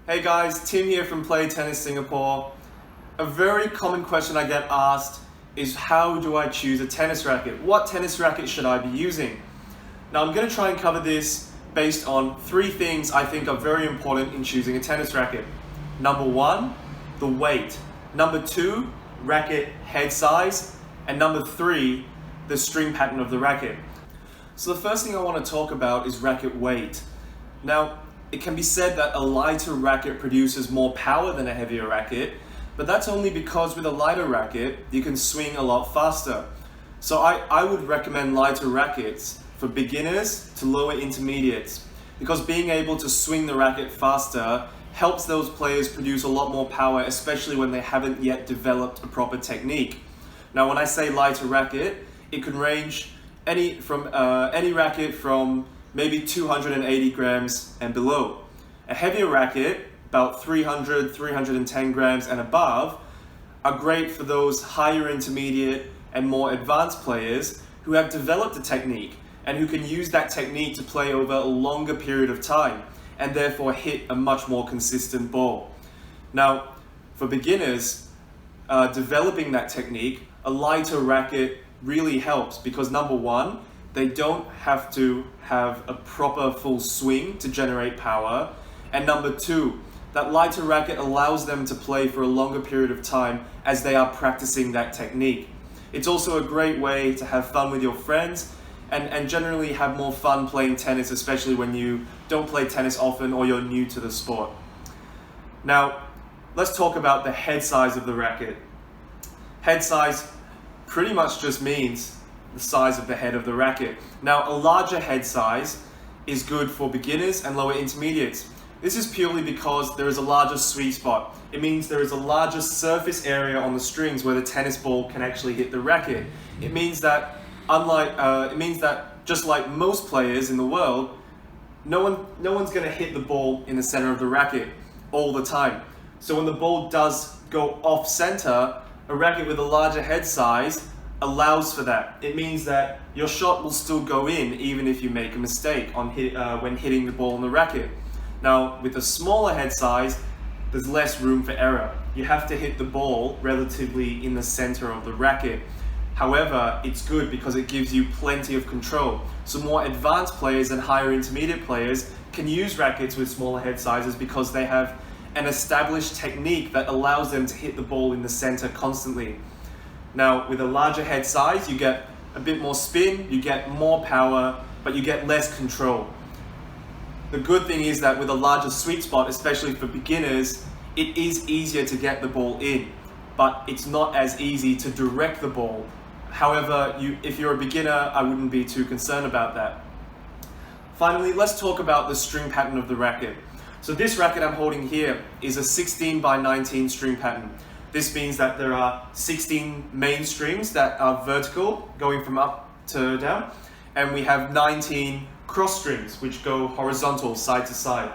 Hey guys, Tim here from Play Tennis Singapore. A very common question I get asked is how do I choose a tennis racket? What tennis racket should I be using? Now I'm going to try and cover this based on three things I think are very important in choosing a tennis racket. Number one, the weight. Number two, racket head size. And number three, the string pattern of the racket. So the first thing I want to talk about is racket weight. Now, it can be said that a lighter racket produces more power than a heavier racket, but that's only because with a lighter racket, you can swing a lot faster. So I would recommend lighter rackets for beginners to lower intermediates, because being able to swing the racket faster helps those players produce a lot more power, especially when they haven't yet developed a proper technique. Now, when I say lighter racket, it can range any racket from maybe 280 grams and below. A heavier racket, about 300, 310 grams and above, are great for those higher intermediate and more advanced players who have developed a technique and who can use that technique to play over a longer period of time and therefore hit a much more consistent ball. Now, for beginners developing that technique, a lighter racket really helps because number one, they don't have to have a proper full swing to generate power. And number two, that lighter racket allows them to play for a longer period of time as they are practicing that technique. It's also a great way to have fun with your friends and generally have more fun playing tennis, especially when you don't play tennis often or you're new to the sport. Now, let's talk about the head size of the racket. Head size pretty much just means the size of the head of the racket. Now, a larger head size is good for beginners and lower intermediates. This is purely because there is a larger sweet spot. It means there is a larger surface area on the strings where the tennis ball can actually hit the racket. It means that just like most players in the world, no one's going to hit the ball in the center of the racket all the time. So when the ball does go off center, a racket with a larger head size allows for that. It means that your shot will still go in even if you make a mistake when hitting the ball on the racket. Now, with a smaller head size, there's less room for error. You have to hit the ball relatively in the center of the racket. However, it's good because it gives you plenty of control. So more advanced players and higher intermediate players can use rackets with smaller head sizes because they have an established technique that allows them to hit the ball in the center constantly. Now, with a larger head size, you get a bit more spin, you get more power, but you get less control. The good thing is that with a larger sweet spot, especially for beginners, it is easier to get the ball in, but it's not as easy to direct the ball. However, if you're a beginner, I wouldn't be too concerned about that. Finally, let's talk about the string pattern of the racket. So this racket I'm holding here is a 16 by 19 string pattern. This means that there are 16 main strings that are vertical, going from up to down, and we have 19 cross strings, which go horizontal, side to side.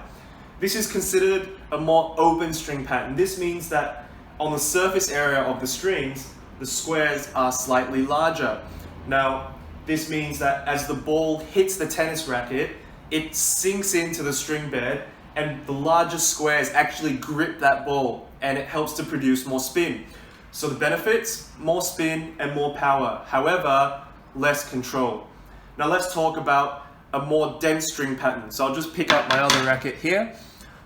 This is considered a more open string pattern. This means that on the surface area of the strings, the squares are slightly larger. Now, this means that as the ball hits the tennis racket, it sinks into the string bed, and the larger squares actually grip that ball, and it helps to produce more spin. So the benefits, more spin and more power. However, less control. Now let's talk about a more dense string pattern. So I'll just pick up my other racket here.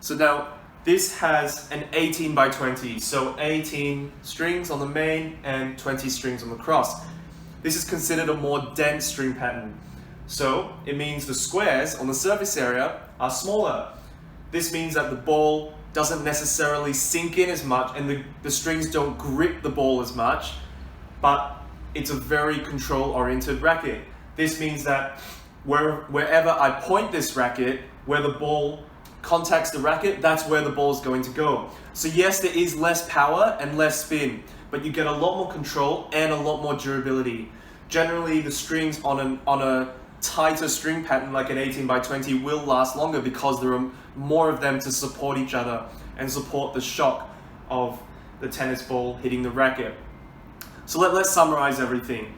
So now this has an 18 by 20. So 18 strings on the main and 20 strings on the cross. This is considered a more dense string pattern. So it means the squares on the surface area are smaller. This means that the ball doesn't necessarily sink in as much and the strings don't grip the ball as much, but it's a very control-oriented racket. This means that wherever I point this racket, where the ball contacts the racket, that's where the ball is going to go. So yes, there is less power and less spin, but you get a lot more control and a lot more durability. Generally, the strings on a tighter string pattern like an 18 by 20 will last longer because there are more of them to support each other and support the shock of the tennis ball hitting the racket. So let's summarize everything.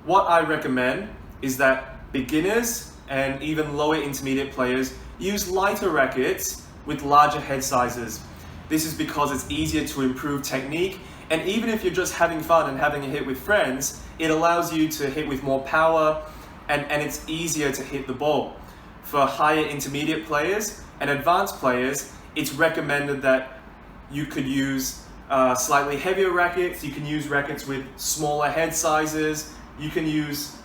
What I recommend is that beginners and even lower intermediate players use lighter rackets with larger head sizes. This is because it's easier to improve technique, and even if you're just having fun and having a hit with friends, it allows you to hit with more power, and it's easier to hit the ball. For higher intermediate players and advanced players, it's recommended that you could use slightly heavier rackets. You can use rackets with smaller head sizes. You can use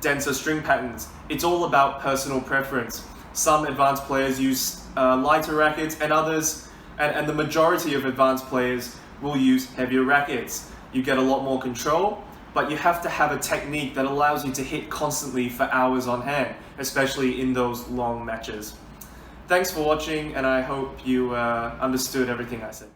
denser string patterns. It's all about personal preference. Some advanced players use lighter rackets, and others, and the majority of advanced players will use heavier rackets. You get a lot more control, but you have to have a technique that allows you to hit constantly for hours on hand, especially in those long matches. Thanks for watching, and I hope you understood everything I said.